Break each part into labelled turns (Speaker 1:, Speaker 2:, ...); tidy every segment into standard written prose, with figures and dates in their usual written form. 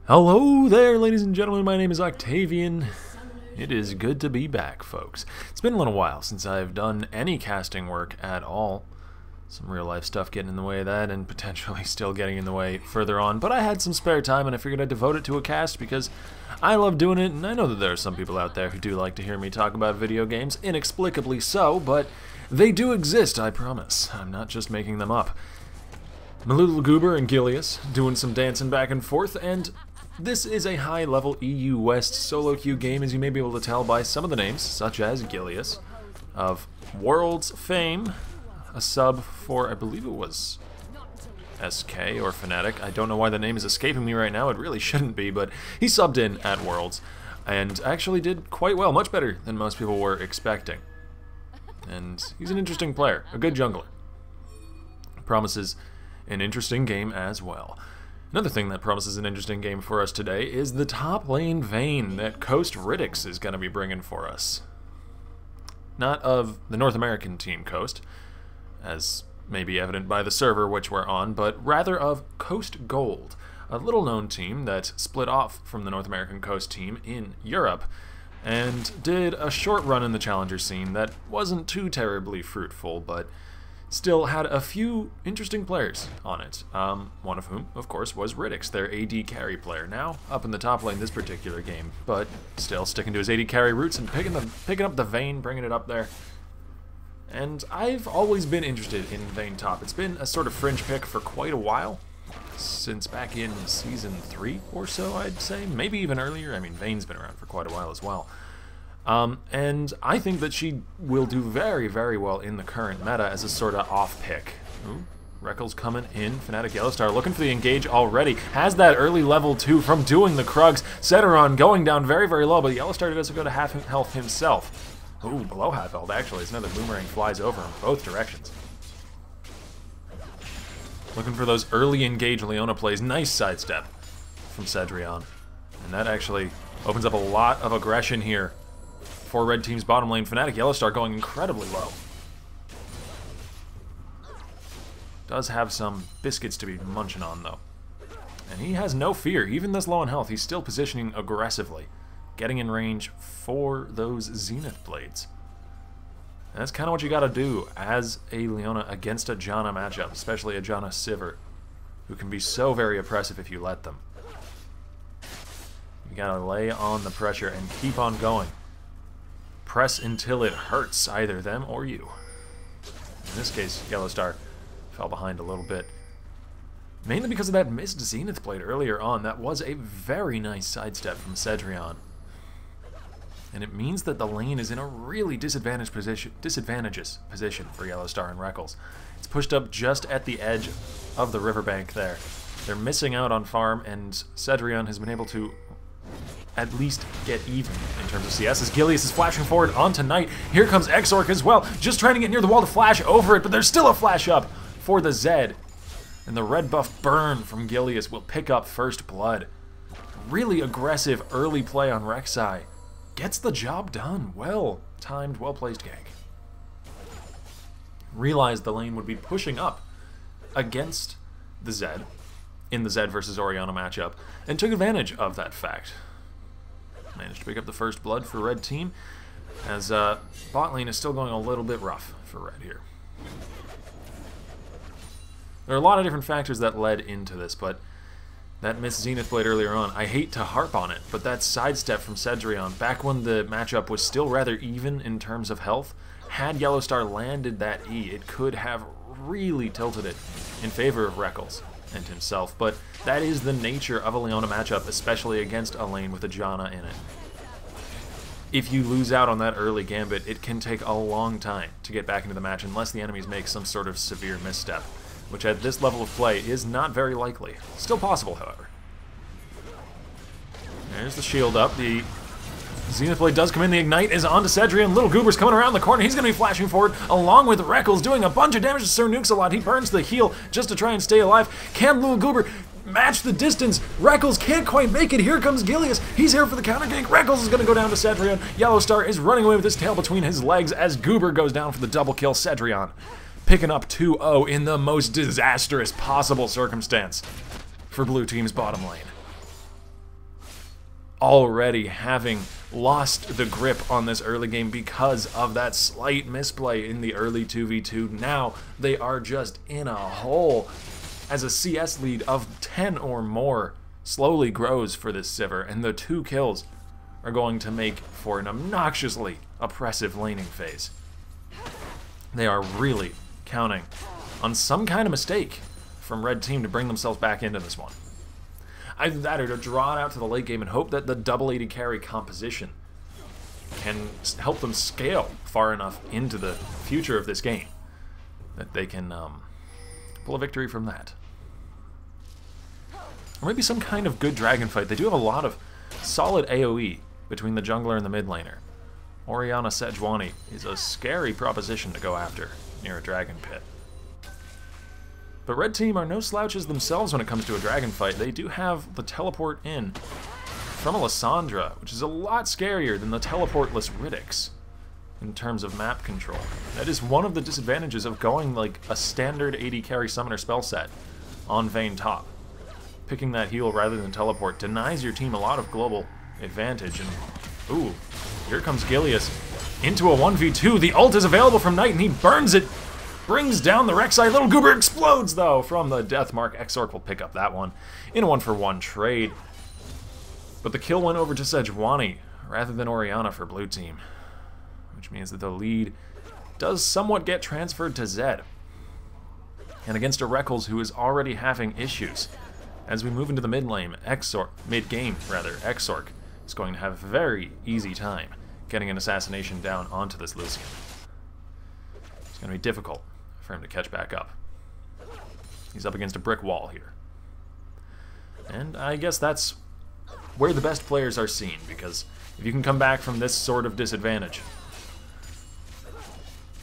Speaker 1: Hello there, ladies and gentlemen. My name is Octavian. It is good to be back, folks. It's been a little while since I've done any casting work at all. Some real-life stuff getting in the way of that, and potentially still getting in the way further on. But I had some spare time, and I figured I'd devote it to a cast because I love doing it, and I know that there are some people out there who do like to hear me talk about video games, inexplicably so, but they do exist, I promise. I'm not just making them up. My little goober and Gilius doing some dancing back and forth, and this is a high-level EU West solo queue game, as you may be able to tell by some of the names, such as Gilius, of World's fame, a sub for, I believe it was SK or Fnatic. I don't know why the name is escaping me right now, it really shouldn't be, but he subbed in at Worlds, and actually did quite well, much better than most people were expecting. And he's an interesting player, a good jungler. Promises an interesting game as well. Another thing that promises an interesting game for us today is the top lane Vayne that Coast Ridix is going to be bringing for us. Not of the North American team Coast, as may be evident by the server which we're on, but rather of Coast Gold, a little-known team that split off from the North American Coast team in Europe, and did a short run in the challenger scene that wasn't too terribly fruitful, but still had a few interesting players on it, one of whom, of course, was Ridix, their AD carry player, now up in the top lane this particular game, but still sticking to his AD carry roots and picking up the Vayne, bringing it up there. And I've always been interested in Vayne top. It's been a sort of fringe pick for quite a while, since back in Season 3 or so, I'd say, maybe even earlier. I mean, Vayne's been around for quite a while as well. And I think that she will do very, very well in the current meta as a sort of off-pick. Ooh, Reckles coming in. Fnatic Yellowstar looking for the engage already. Has that early level 2 from doing the Krugs. Seteron going down very, very low, but Yellowstar doesn't go to half health himself. Ooh, below half health, actually. It's another boomerang flies over in both directions. Looking for those early engage Leona plays. Nice sidestep from Cedrion. And that actually opens up a lot of aggression here for red team's bottom lane. Fnatic Yellowstar going incredibly low. Does have some biscuits to be munching on, though. And he has no fear. Even this low on health, he's still positioning aggressively, getting in range for those Zenith Blades. And that's kind of what you gotta do as a Leona against a Janna matchup, especially a Janna Sivir, who can be so very oppressive if you let them. You gotta lay on the pressure and keep on going. Press until it hurts either them or you. In this case, Yellowstar fell behind a little bit. Mainly because of that missed Zenith Blade earlier on. That was a very nice sidestep from Cedrion. And it means that the lane is in a really disadvantageous position for Yellowstar and Reckles. It's pushed up just at the edge of the riverbank there. They're missing out on farm, and Cedrion has been able to at least get even in terms of CS, as Gilius is flashing forward onto Knight. Here comes Exorc as well, just trying to get near the wall to flash over it, but there's still a flash up for the Zed. And the red buff burn from Gilius will pick up first blood. Really aggressive early play on Rek'Sai. Gets the job done. Well timed, well placed gank. Realized the lane would be pushing up against the Zed in the Zed versus Orianna matchup, and took advantage of that fact. Managed to pick up the first blood for red team, as bot lane is still going a little bit rough for red here. There are a lot of different factors that led into this, but that missed Zenith Blade earlier on, I hate to harp on it, but that sidestep from Cedrion, back when the matchup was still rather even in terms of health, had Yellowstar landed that E, it could have really tilted it in favor of Reckles and himself, but that is the nature of a Leona matchup, especially against a lane with a Janna in it. If you lose out on that early gambit, it can take a long time to get back into the match unless the enemies make some sort of severe misstep, which at this level of play is not very likely. Still possible, however. There's the shield up. The Zenith Blade does come in. The Ignite is onto Cedrion. Little Goober's coming around the corner. He's going to be flashing forward along with Reckles, doing a bunch of damage to Sir Nukes a lot. He burns the heal just to try and stay alive. Can Little Goober match the distance? Reckles can't quite make it. Here comes Gilius. He's here for the counter gank. Reckles is going to go down to Cedrion. Yellowstar is running away with his tail between his legs as Goober goes down for the double kill. Cedrion picking up 2-0 in the most disastrous possible circumstance for blue team's bottom lane. already having lost the grip on this early game because of that slight misplay in the early 2v2. Now they are just in a hole as a CS lead of 10 or more slowly grows for this Sivir, and the 2 kills are going to make for an obnoxiously oppressive laning phase. They are really counting on some kind of mistake from Red Team to bring themselves back into this one. Either that or to draw it out to the late game and hope that the double AD carry composition can help them scale far enough into the future of this game that they can pull a victory from that. Or maybe some kind of good dragon fight. They do have a lot of solid AoE between the jungler and the mid laner. Orianna Sejuani is a scary proposition to go after near a dragon pit. But Red Team are no slouches themselves when it comes to a dragon fight. They do have the teleport in from a Lissandra, which is a lot scarier than the teleportless Riddicks in terms of map control. That is one of the disadvantages of going like a standard AD carry summoner spell set on Vayne top. Picking that heal rather than teleport denies your team a lot of global advantage. And ooh, here comes Gilius into a 1v2. The ult is available from Knight and he burns it. Brings down the Rek'Sai. Little Goober explodes, though, from the Death Mark. Exorc will pick up that one in a 1-for-1 trade. But the kill went over to Sejuani rather than Orianna for Blue Team, which means that the lead does somewhat get transferred to Zed. And against a Reckles who is already having issues, as we move into the mid-game, Exorc is going to have a very easy time getting an assassination down onto this Lucian. It's going to be difficult for him to catch back up. He's up against a brick wall here. And I guess that's where the best players are seen, because if you can come back from this sort of disadvantage,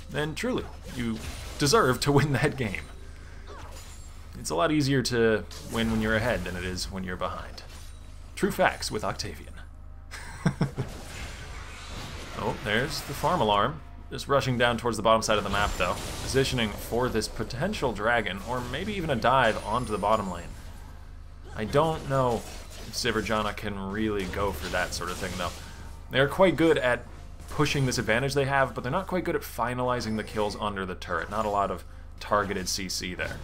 Speaker 1: then truly, you deserve to win that game. It's a lot easier to win when you're ahead than it is when you're behind. True facts with Octavian. Oh, there's the farm alarm. Just rushing down towards the bottom side of the map, though. Positioning for this potential dragon, or maybe even a dive onto the bottom lane. I don't know if Sivir can really go for that sort of thing, though. They're quite good at pushing this advantage they have, but they're not quite good at finalizing the kills under the turret. Not a lot of targeted CC there.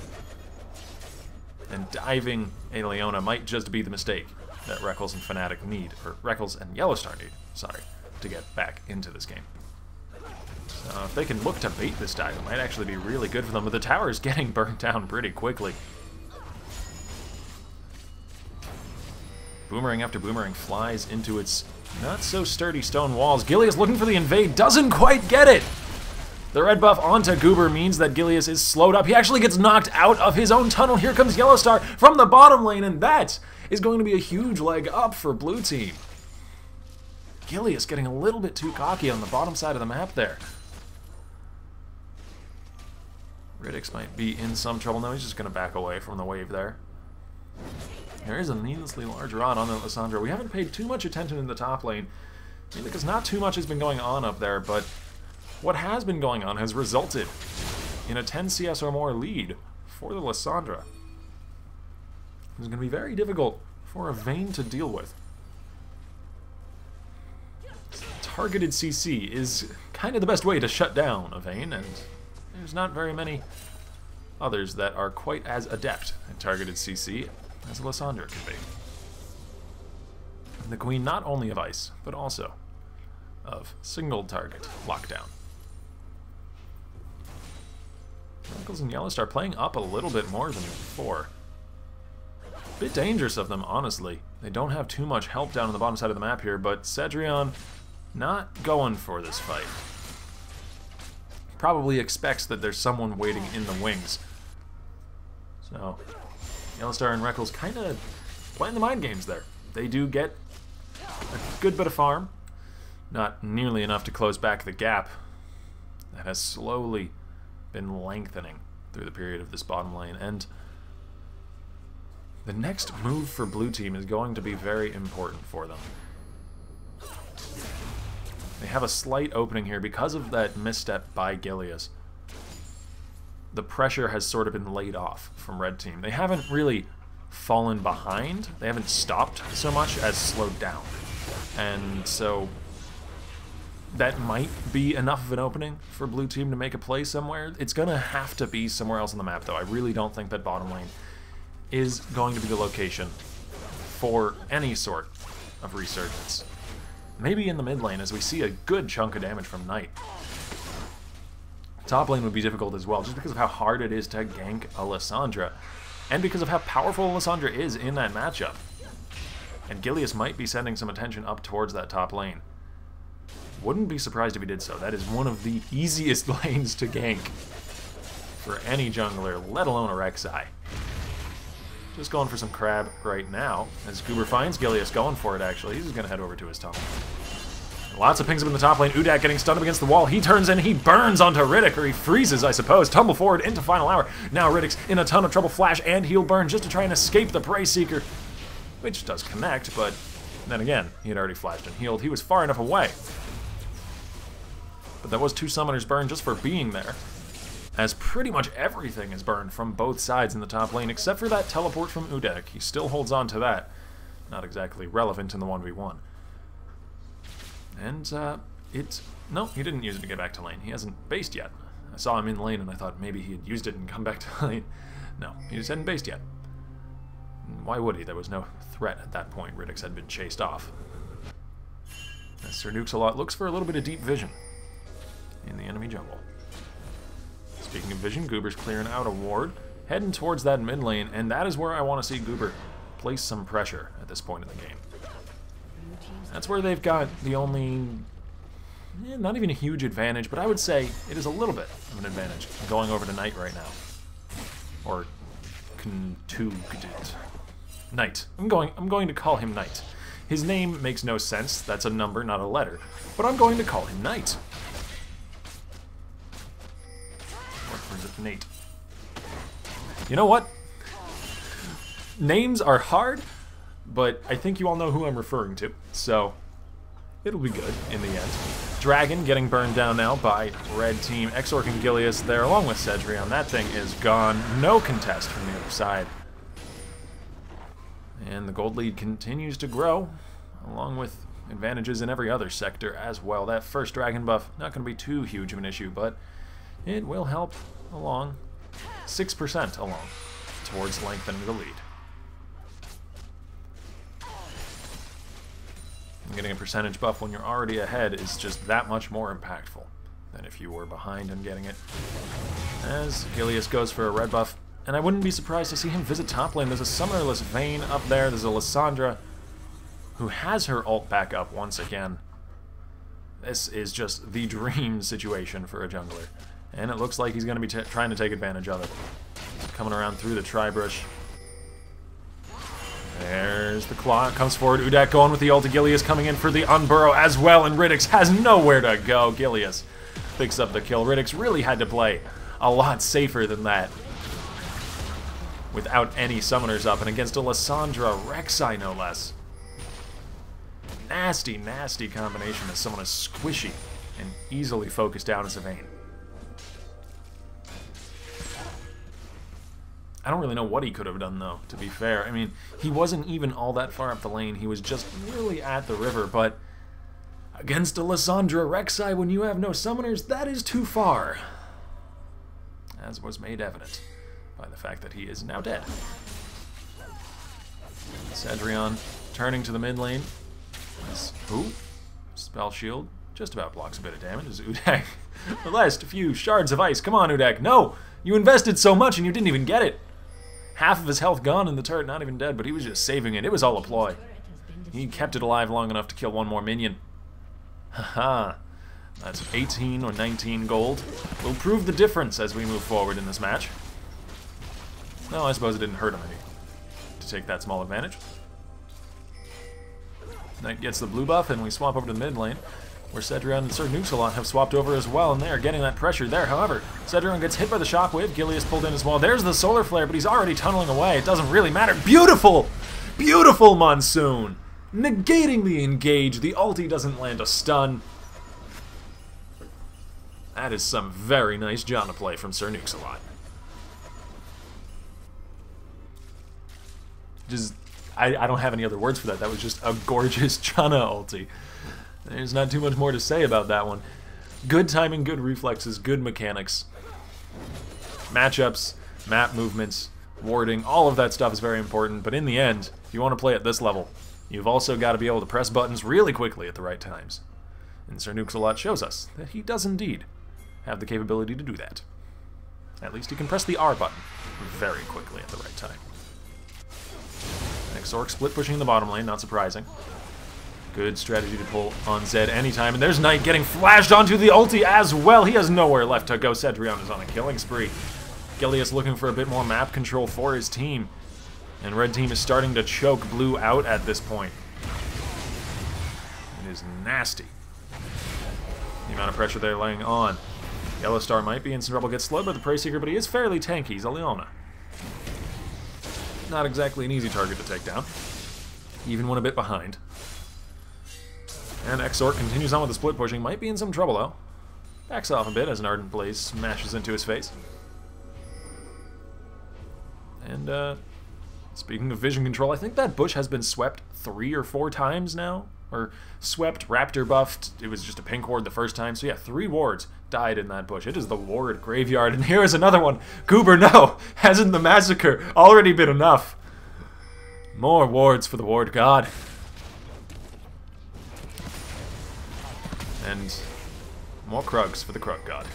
Speaker 1: And diving a Leona might just be the mistake that Reckles and Fnatic need, or Reckles and Yellowstar need, sorry, to get back into this game. So if they can look to bait this dive, it might actually be really good for them, but the tower is getting burnt down pretty quickly. Boomerang after boomerang flies into its not-so-sturdy stone walls. Gilius looking for the invade, doesn't quite get it! The red buff onto Goober means that Gilius is slowed up. He actually gets knocked out of his own tunnel. Here comes Yellowstar from the bottom lane, and that is going to be a huge leg up for Blue Team. Gilius getting a little bit too cocky on the bottom side of the map there. Riddicks might be in some trouble. No, he's just going to back away from the wave there. There is a needlessly large rod on the Lissandra. We haven't paid too much attention in the top lane, because not too much has been going on up there, but what has been going on has resulted in a 10 CS or more lead for the Lissandra. It's going to be very difficult for a Vayne to deal with. Targeted CC is kind of the best way to shut down a Vayne, and there's not very many others that are quite as adept at targeted CC as Lissandra could be. And the queen not only of ice, but also of single target lockdown. Reckles and Yellowstar playing up a little bit more than before. A bit dangerous of them, honestly. They don't have too much help down on the bottom side of the map here, but Cedrion not going for this fight. Probably expects that there's someone waiting in the wings. So, Yellowstar and Reckles kind of playing the mind games there. They do get a good bit of farm. Not nearly enough to close back the gap that has slowly been lengthening through the period of this bottom lane. And the next move for Blue Team is going to be very important for them. They have a slight opening here because of that misstep by Gilius. The pressure has sort of been laid off from Red Team. They haven't really fallen behind. They haven't stopped so much as slowed down. And so that might be enough of an opening for blue team to make a play somewhere. It's going to have to be somewhere else on the map, though. I really don't think that bottom lane is going to be the location for any sort of resurgence. Maybe in the mid lane, as we see a good chunk of damage from Knight. Top lane would be difficult as well, just because of how hard it is to gank a Lissandra, and because of how powerful Lissandra is in that matchup. And Gilius might be sending some attention up towards that top lane. Wouldn't be surprised if he did so. That is one of the easiest lanes to gank for any jungler, let alone a Rek'Sai. Just going for some crab right now, as Goober finds Gilius going for it, actually. He's just going to head over to his top lane. Lots of pings up in the top lane. Udak getting stunned up against the wall. He turns in, he burns onto Riddick, or he freezes, I suppose. Tumble forward into final hour. Now Riddick's in a ton of trouble. Flash and heal burn just to try and escape the Prey Seeker, which does connect, but then again, he had already flashed and healed. He was far enough away. But that was 2 summoners burned just for being there, as pretty much everything is burned from both sides in the top lane, except for that teleport from Udak. He still holds on to that. Not exactly relevant in the 1v1. And, no, he didn't use it to get back to lane. He hasn't based yet. I saw him in lane and I thought maybe he had used it and come back to lane. No, he just hadn't based yet. Why would he? There was no threat at that point. Riddick's had been chased off. As Sir Nukesalot looks for a little bit of deep vision in the enemy jungle. Speaking of vision, Goober's clearing out a ward, heading towards that mid lane, and that is where I want to see Goober place some pressure at this point in the game. That's where they've got the only, not even a huge advantage, but I would say it is a little bit of an advantage going over to Knight right now. Or Knight. I'm going to call him Knight. His name makes no sense. That's a number, not a letter. But I'm going to call him Knight. Or is it Nate? You know what? Names are hard, but I think you all know who I'm referring to, so it'll be good in the end. Dragon getting burned down now by red team. Exorc and Gilius there, along with Cedrion. That thing is gone. No contest from the other side. And the gold lead continues to grow, along with advantages in every other sector as well. That first dragon buff, not going to be too huge of an issue, but it will help along 6% along towards lengthening the lead. And getting a percentage buff when you're already ahead is just that much more impactful than if you were behind and getting it. As Gilius goes for a red buff, and I wouldn't be surprised to see him visit top lane. There's a summonerless Vayne up there. There's a Lissandra who has her ult back up once again. This is just the dream situation for a jungler. And it looks like he's going to be trying to take advantage of it. Coming around through the tri-brush. There's the claw. Comes forward. Udak going with the ult. Gilius coming in for the unburrow as well. And Riddick has nowhere to go. Gilius picks up the kill. Riddick's really had to play a lot safer than that, without any summoners up, and against a Lissandra Rek'Sai no less. Nasty, nasty combination as someone is squishy and easily focused down as a Vayne. I don't really know what he could have done, though, to be fair. I mean, he wasn't even all that far up the lane. He was just nearly at the river, but against a Lissandra Rek'Sai, when you have no summoners, that is too far, as was made evident by the fact that he is now dead. Cedrion turning to the mid lane. Ooh, spell shield just about blocks a bit of damage as Udak. The last few shards of ice. Come on, Udak. No! You invested so much and you didn't even get it. Half of his health gone in the turret, not even dead, but he was just saving it. It was all a ploy. He kept it alive long enough to kill one more minion. Haha. That's 18 or 19 gold. We'll prove the difference as we move forward in this match. No, I suppose it didn't hurt him any to take that small advantage. Knight gets the blue buff, and we swap over to the mid lane, where Cedrion and Sir Nukesalot have swapped over as well, and they are getting that pressure there. However, Cedrion gets hit by the shockwave. Gilius pulled in as well. There's the solar flare, but he's already tunneling away. It doesn't really matter. Beautiful! Beautiful Monsoon! Negating the engage. The ulti doesn't land a stun. That is some very nice Janna play from Sir Nukesalot. I don't have any other words for that. That was just a gorgeous Chana ulti. There's not too much more to say about that one. Good timing, good reflexes, good mechanics. Matchups, map movements, warding, all of that stuff is very important, but in the end, if you want to play at this level, you've also got to be able to press buttons really quickly at the right times. And Sir Nuke-a-Lot shows us that he does indeed have the capability to do that. At least he can press the R button very quickly at the right time. Exorc split pushing in the bottom lane, not surprising. Good strategy to pull on Zed anytime, and there's Knight getting flashed onto the ulti as well. He has nowhere left to go. Cedrion is on a killing spree. Gilius looking for a bit more map control for his team, and red team is starting to choke blue out at this point. It is nasty, the amount of pressure they're laying on. Yellowstar might be in some trouble, gets slowed by the Prey Seeker, but he is fairly tanky. He's a Leona. Not exactly an easy target to take down, even when a bit behind. And Exorc continues on with the split pushing, might be in some trouble though. Backs off a bit as an Ardent Blaze smashes into his face. And speaking of vision control, I think that bush has been swept 3 or 4 times now. Or swept, raptor buffed, it was just a pink ward the first time. So yeah, 3 wards died in that bush. It is the ward graveyard, and here is another one. Goober, no! Hasn't the massacre already been enough? More wards for the ward god. And more Krugs for the Krug god.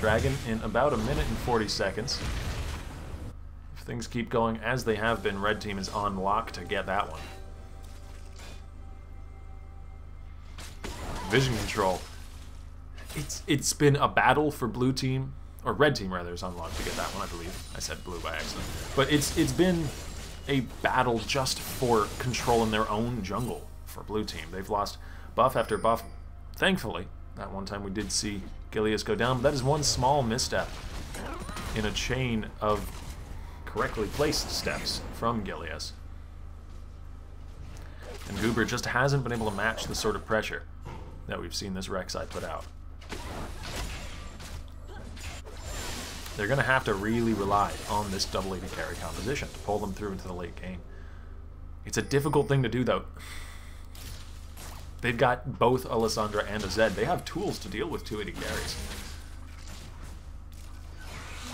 Speaker 1: Dragon in about 1 minute and 40 seconds. If things keep going as they have been, red team is on lock to get that one. Vision control. It's been a battle for blue team, or red team rather, is on lock to get that one, I believe. I said blue by accident. But it's been a battle just for control in their own jungle for blue team. They've lost buff after buff. Thankfully, that one time we did see Gilius go down, but that is one small misstep in a chain of correctly placed steps from Gilius. And Goober just hasn't been able to match the sort of pressure that we've seen this Rek'Sai put out. They're going to have to really rely on this double AD carry composition to pull them through into the late game. It's a difficult thing to do, though. They've got both a Lissandra and a Zed. They have tools to deal with 2 AD carries.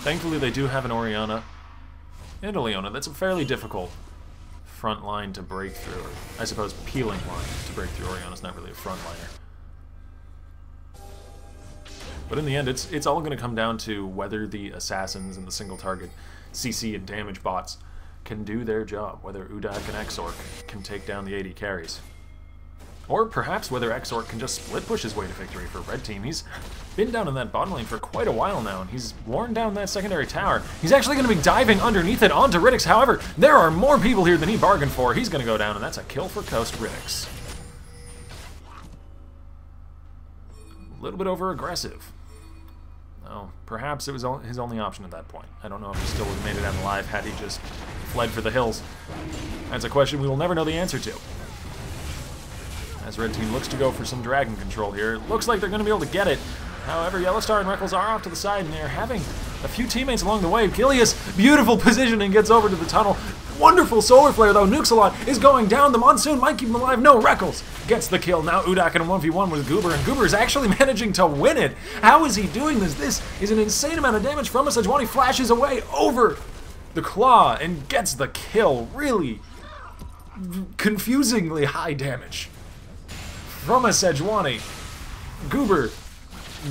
Speaker 1: Thankfully, they do have an Orianna and a Leona. That's a fairly difficult front line to break through. Or, I suppose, peeling line to break through. Orianna's not really a front liner. But in the end, it's all going to come down to whether the assassins and the single target CC and damage bots can do their job, whether Udak and Exorc can take down the AD carries. Or perhaps whether Exorc can just split push his way to victory for red team. He's been down in that bottom lane for quite a while now, and he's worn down that secondary tower. He's actually going to be diving underneath it onto Riddix. However, there are more people here than he bargained for. He's going to go down, and that's a kill for Coast Riddix. A little bit over-aggressive. Oh, perhaps it was his only option at that point. I don't know if he still would have made it out alive had he just fled for the hills. That's a question we will never know the answer to. As red team looks to go for some dragon control here, it looks like they're going to be able to get it. However, Yellowstar and Reckles are off to the side, and they're having a few teammates along the way. Gilius, beautiful positioning, gets over to the tunnel. Wonderful solar flare, though. Nuke-a-Lot is going down. The Monsoon might keep him alive. No, Reckles gets the kill. Now Udak in a 1v1 with Goober, and Goober is actually managing to win it. How is he doing this? This is an insane amount of damage from a Sejuani. Flashes away over the claw and gets the kill. Really confusingly high damage from a Sejuani. Goober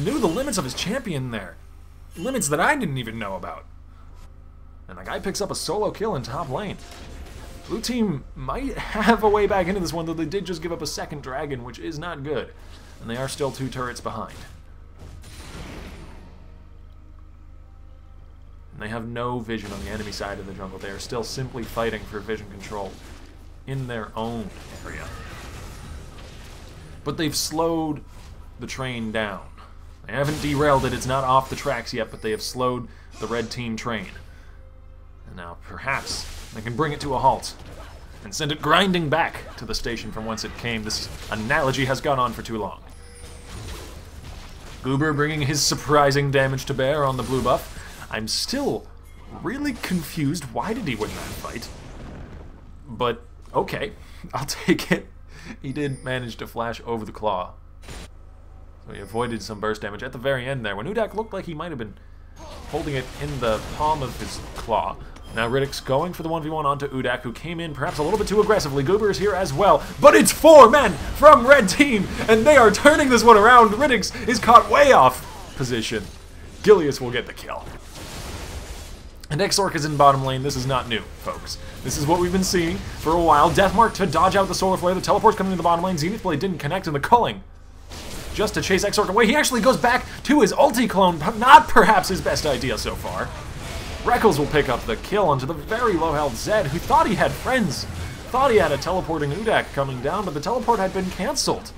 Speaker 1: knew the limits of his champion there. Limits that I didn't even know about. And the guy picks up a solo kill in top lane. Blue team might have a way back into this one, though they did just give up a second dragon, which is not good. And they are still 2 turrets behind. And they have no vision on the enemy side of the jungle. They are still simply fighting for vision control in their own area. But they've slowed the train down. They haven't derailed it, it's not off the tracks yet, but they have slowed the red team train. And now, perhaps, they can bring it to a halt and send it grinding back to the station from whence it came. This analogy has gone on for too long. Goober bringing his surprising damage to bear on the blue buff. I'm still really confused. Why did he win that fight? But, okay, I'll take it. He did manage to flash over the claw. So he avoided some burst damage at the very end there, when Udak looked like he might have been holding it in the palm of his claw. Now Riddick's going for the 1v1 onto Udak, who came in perhaps a little bit too aggressively. Goober is here as well, but it's 4 men from Red Team, and they are turning this one around. Riddick's is caught way off position. Gilius will get the kill. And Exorc is in bottom lane. This is not new, folks. This is what we've been seeing for a while. Deathmark to dodge out the Solar Flare. The teleport's coming to the bottom lane. Zenith Blade didn't connect in the culling. Just to chase Exorc away. He actually goes back to his ulti clone, but not perhaps his best idea so far. Reckles will pick up the kill onto the very low health Zed, who thought he had friends. Thought he had a teleporting Udak coming down, but the teleport had been cancelled.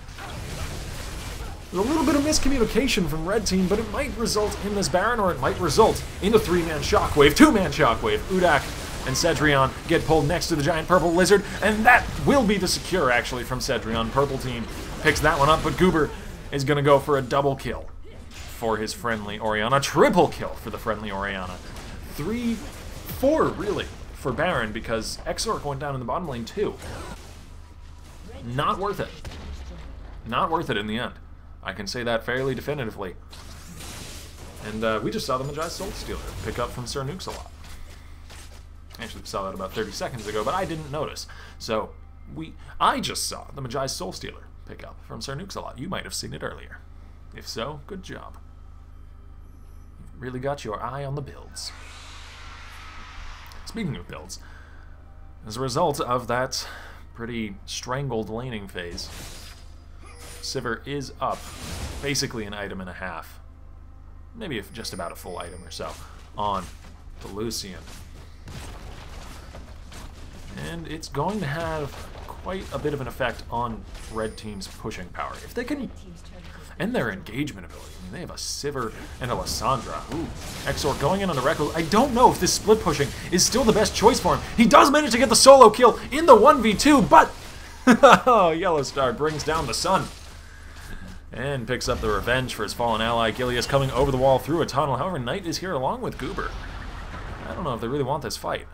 Speaker 1: There's a little bit of miscommunication from Red Team, but it might result in this Baron, or it might result in a 3-man Shockwave, 2-man Shockwave. Udak and Cedrion get pulled next to the giant purple lizard, and that will be the secure, actually, from Cedrion. Purple Team picks that one up, but Goober is going to go for a double kill for his friendly Orianna. Triple kill for the friendly Orianna. 3, 4, really, for Baron, because Exorc went down in the bottom lane, too. Not worth it. Not worth it in the end. I can say that fairly definitively. And we just saw the Magi Soul Stealer pick up from Sir Nukes a lot. Actually, we saw that about 30 seconds ago, but I didn't notice. So, I just saw the Magi Soul Stealer pick up from Sir Nukes a lot. You might have seen it earlier. If so, good job. You've really got your eye on the builds. Speaking of builds, as a result of that pretty strangled laning phase, Sivir is up basically an item and a half, maybe just about a full item or so, on the Lucian. And it's going to have quite a bit of an effect on Red Team's pushing power. If they can, and their engagement ability. I mean, they have a Sivir and a Lissandra. Ooh, Exorc going in on the Reckles. I don't know if this split pushing is still the best choice for him. He does manage to get the solo kill in the 1v2, but Yellowstar brings down the sun. And picks up the revenge for his fallen ally. Gilius coming over the wall through a tunnel. However, Knight is here along with Goober. I don't know if they really want this fight.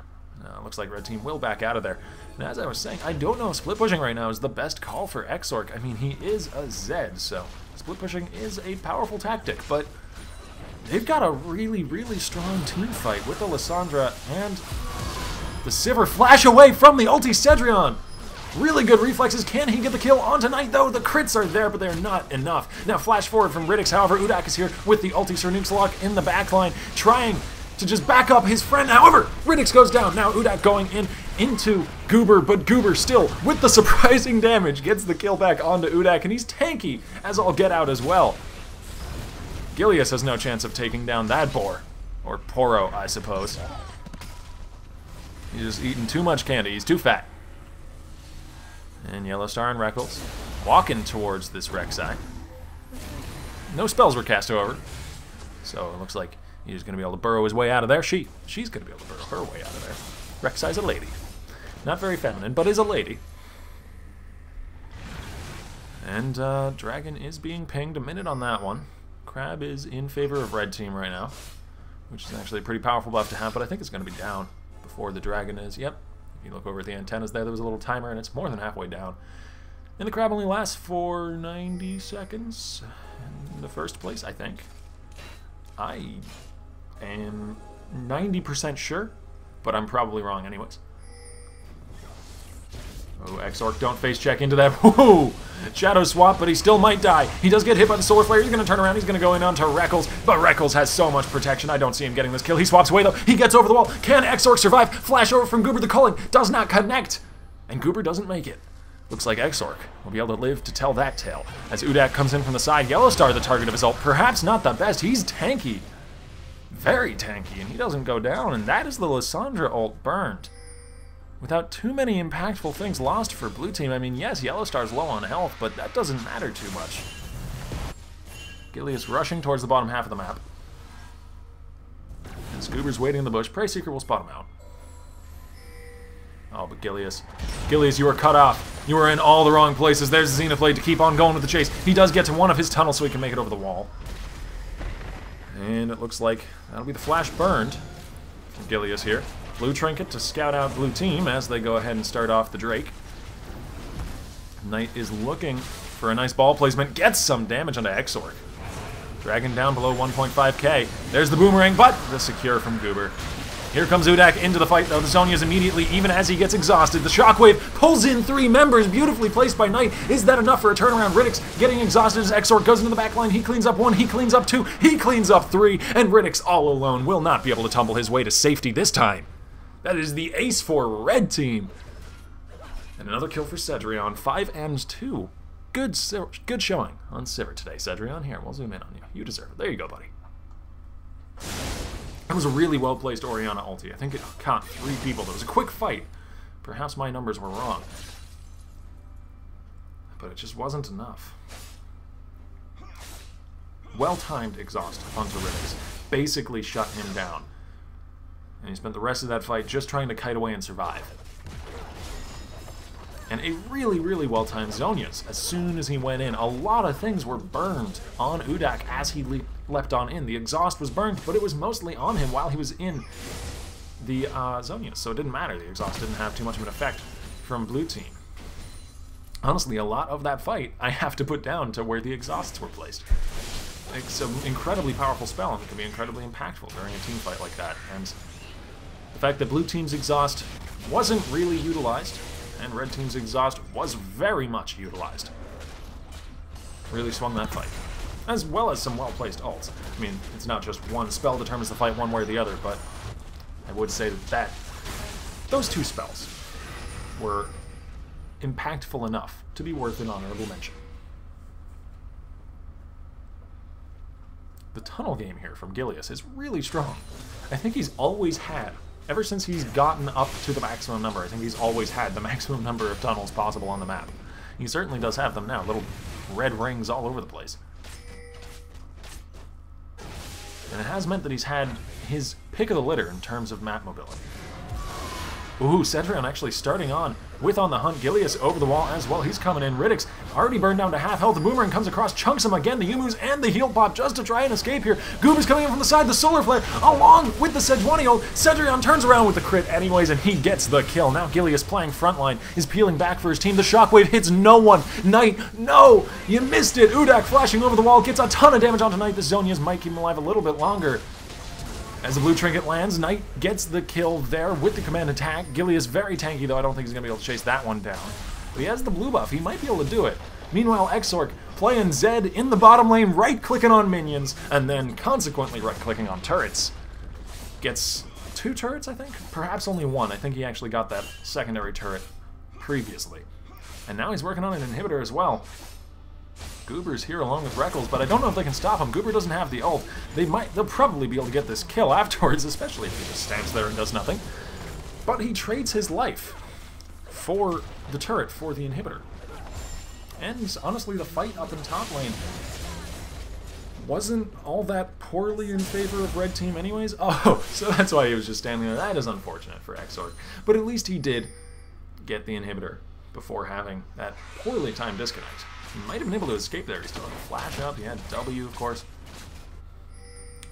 Speaker 1: Looks like Red Team will back out of there. And as I was saying, I don't know if split pushing right now is the best call for Exorc. I mean, he is a Zed, so split pushing is a powerful tactic, but they've got a really, really strong team fight with the Lissandra and the Sivir flash away from the ulti Cedrion. Really good reflexes. Can he get the kill on tonight, though? The crits are there, but they're not enough. Now, flash forward from Riddick's. However, Udak is here with the ulti Sir Nukes in the backline, trying to just back up his friend. However, Riddick's goes down. Now, Udak going into Goober, but Goober still, with the surprising damage, gets the kill back onto Udak, and he's tanky as all get out as well. Gilius has no chance of taking down that boar. Or Poro, I suppose. He's just eating too much candy. He's too fat. And Yellowstar and Reckles walking towards this Rek'Sai. No spells were cast over, so it looks like he's going to be able to burrow his way out of there. She's going to be able to burrow her way out of there. Rek'Sai's a lady. Not very feminine, but is a lady. And Dragon is being pinged. A minute on that one. Crab is in favor of Red Team right now, which is actually a pretty powerful buff to have, but I think it's going to be down before the Dragon is. Yep. If you look over at the antennas there was a little timer, and it's more than halfway down. And the crab only lasts for 90 seconds in the first place, I think. I am 90% sure, but I'm probably wrong anyways. Oh, Exorc, don't face check into that. Whoa! Shadow swap, but he still might die. He does get hit by the Solar Flare. He's going to turn around. He's going to go in onto Reckles, but Reckles has so much protection. I don't see him getting this kill. He swaps away, though. He gets over the wall. Can Exorc survive? Flash over from Goober. The culling does not connect, and Goober doesn't make it. Looks like Exorc will be able to live to tell that tale. As Udak comes in from the side, Yellowstar the target of his ult. Perhaps not the best. He's tanky. Very tanky, and he doesn't go down, and that is the Lissandra ult burned. Without too many impactful things lost for Blue Team. I mean, yes, Yellowstar's low on health, but that doesn't matter too much. Gilius rushing towards the bottom half of the map. And Scoober's waiting in the bush. Prey Seeker will spot him out. Oh, but Gilius, you are cut off. You are in all the wrong places. There's the Zenith Blade to keep on going with the chase. He does get to one of his tunnels so he can make it over the wall. And it looks like that'll be the flash burned from Gilius here. Blue Trinket to scout out blue team as they go ahead and start off the Drake. Knight is looking for a nice ball placement. Gets some damage onto Exorc. Dragon down below 1.5k. There's the boomerang, but the secure from Goober. Here comes Udak into the fight, though. The Zonia's immediately, even as he gets exhausted. The Shockwave pulls in 3 members, beautifully placed by Knight. Is that enough for a turnaround? Riddick's getting exhausted as Exorc goes into the back line. He cleans up 1, he cleans up 2, he cleans up 3, and Riddick's all alone will not be able to tumble his way to safety this time. That is the ace for red team. And another kill for Cedrion, 5 and 2. Good showing on Sivir today, Cedrion. Here, we'll zoom in on you. You deserve it. There you go, buddy. That was a really well-placed Orianna ulti. I think it caught 3 people. There was a quick fight. Perhaps my numbers were wrong. But it just wasn't enough. Well-timed exhaust onto Riddick. Basically shut him down. And he spent the rest of that fight just trying to kite away and survive. And a really, really well-timed Zhonya's. As soon as he went in, a lot of things were burned on Udak as he leapt on in. The exhaust was burned, but it was mostly on him while he was in the Zhonya's, so it didn't matter. The exhaust didn't have too much of an effect from blue team. Honestly, a lot of that fight I have to put down to where the exhausts were placed. It's an incredibly powerful spell, and it can be incredibly impactful during a team fight like that. And the fact that blue team's exhaust wasn't really utilized, and red team's exhaust was very much utilized, really swung that fight. As well as some well-placed ults. I mean, it's not just one spell determines the fight one way or the other, but I would say that those 2 spells were impactful enough to be worth an honorable mention. The tunnel game here from Gilius is really strong. I think he's always had, ever since he's gotten up to the maximum number, I think he's always had the maximum number of tunnels possible on the map. He certainly does have them now, little red rings all over the place. And it has meant that he's had his pick of the litter in terms of map mobility. Ooh, Cedrion actually starting on with On the Hunt. Gilius over the wall as well. He's coming in. Riddick's already burned down to half health. The boomerang comes across, chunks him again. The Yumu's and the heal pop just to try and escape here. Goober's coming in from the side. The solar flare along with the Sejuani ult. Cedrion turns around with the crit anyways, and he gets the kill. Now Gilius playing frontline is peeling back for his team. The shockwave hits no one. Knight, no! You missed it! Udak flashing over the wall, gets a ton of damage onto Knight. The Zhonya's might keep him alive a little bit longer. As the blue trinket lands, Knight gets the kill there with the command attack. Gilius very tanky, though I don't think he's going to be able to chase that one down. But he has the blue buff. He might be able to do it. Meanwhile, Exorc playing Zed in the bottom lane, right-clicking on minions, and then consequently right-clicking on turrets. Gets 2 turrets, I think? Perhaps only 1. I think he actually got that secondary turret previously. And now he's working on an inhibitor as well. Goober's here along with Reckles, but I don't know if they can stop him. Goober doesn't have the ult. They'll probably be able to get this kill afterwards, especially if he just stands there and does nothing. But he trades his life for the turret, for the inhibitor. And honestly, the fight up in top lane wasn't all that poorly in favor of red team anyways. Oh, so that's why he was just standing there. That is unfortunate for Exorc. But at least he did get the inhibitor before having that poorly timed disconnect. He might have been able to escape there. He still had a flash up. He had W, of course.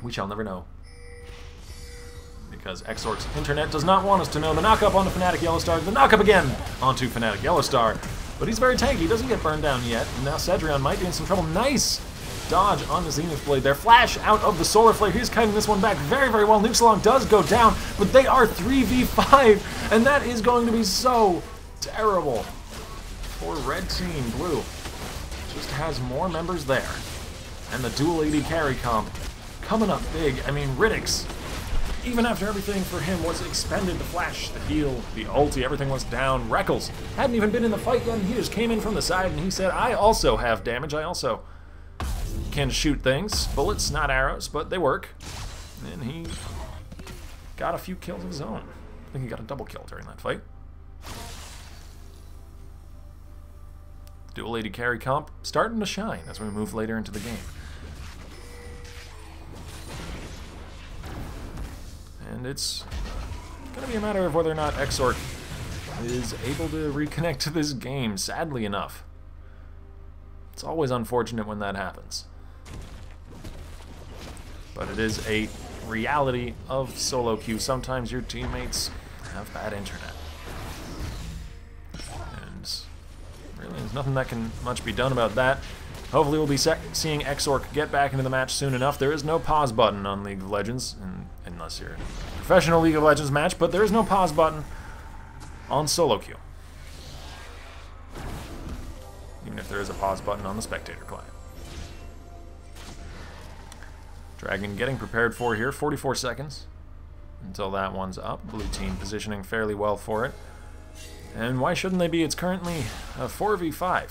Speaker 1: We shall never know. Because Exorc's internet does not want us to know. The knock-up onto Fnatic Yellowstar. The knock-up again onto Fnatic Yellowstar. But he's very tanky. He doesn't get burned down yet. And now Cedrion might be in some trouble. Nice dodge on the Zenith Blade there. Flash out of the Solar Flare. He's kiting this one back very, very well. Nuxalong does go down, but they are 3v5. And that is going to be so terrible for red team. Blue just has more members there. And the dual AD carry comp coming up big. I mean, Riddick's, even after everything for him was expended, the flash, the heal, the ulti, everything was down. Reckles hadn't even been in the fight yet, and he just came in from the side and he said, I also have damage. I also can shoot things. Bullets, not arrows, but they work. And he got a few kills of his own. I think he got a double kill during that fight. Dual AD carry comp starting to shine as we move later into the game. And it's going to be a matter of whether or not Exorc is able to reconnect to this game, sadly enough. It's always unfortunate when that happens. But it is a reality of solo queue. Sometimes your teammates have bad internet. And really, there's nothing that can much be done about that. Hopefully we'll be seeing Exorc get back into the match soon enough. There is no pause button on League of Legends, unless you're in a professional League of Legends match, but there is no pause button on solo queue. Even if there is a pause button on the spectator client. Dragon getting prepared for here, 44 seconds until that one's up. Blue team positioning fairly well for it. And why shouldn't they be? It's currently a 4v5.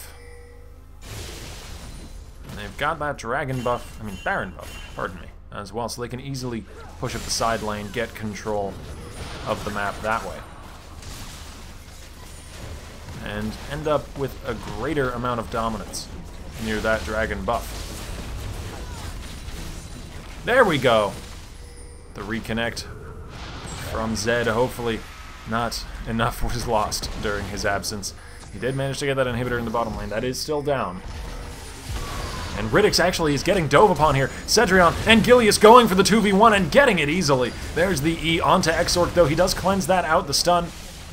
Speaker 1: And they've got that Baron buff, pardon me, as well, so they can easily push up the side lane, get control of the map that way. And end up with a greater amount of dominance near that Dragon buff. There we go! The reconnect from Zed. Hopefully not enough was lost during his absence. He did manage to get that inhibitor in the bottom lane. That is still down. And Riddix actually is getting dove upon here. Cedrion and Gilius going for the 2v1 and getting it easily. There's the E onto Exorc, though he does cleanse that out, the stun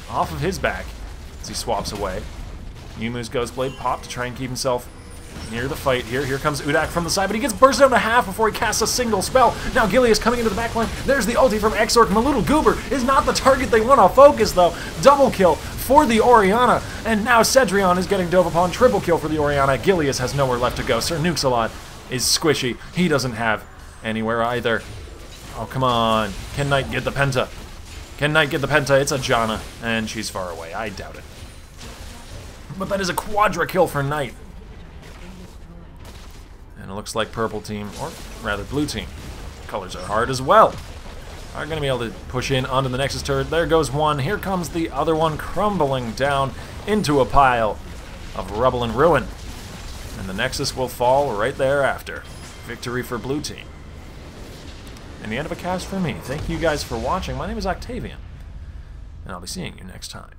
Speaker 1: off of his back as he swaps away. Yumu's Ghostblade pop to try and keep himself near the fight here. Here comes Udak from the side, but he gets burst down to half before he casts a single spell. Now Gilius coming into the backline. There's the ulti from Exorc. Maludal Goober is not the target they want to focus, though. Double kill for the Orianna, and now Cedrion is getting dove upon. Triple kill for the Orianna. Gilius has nowhere left to go. Sir Nuxalot is squishy. He doesn't have anywhere either. Oh, come on. Can Knight get the penta? Can Knight get the penta? It's a Janna, and she's far away. I doubt it. But that is a quadra kill for Knight. And it looks like purple team, or rather blue team, colors are hard as well, are going to be able to push in onto the Nexus turret. There goes one. Here comes the other one crumbling down into a pile of rubble and ruin. And the Nexus will fall right thereafter. Victory for blue team. And the end of a cast for me. Thank you guys for watching. My name is Octavian, and I'll be seeing you next time.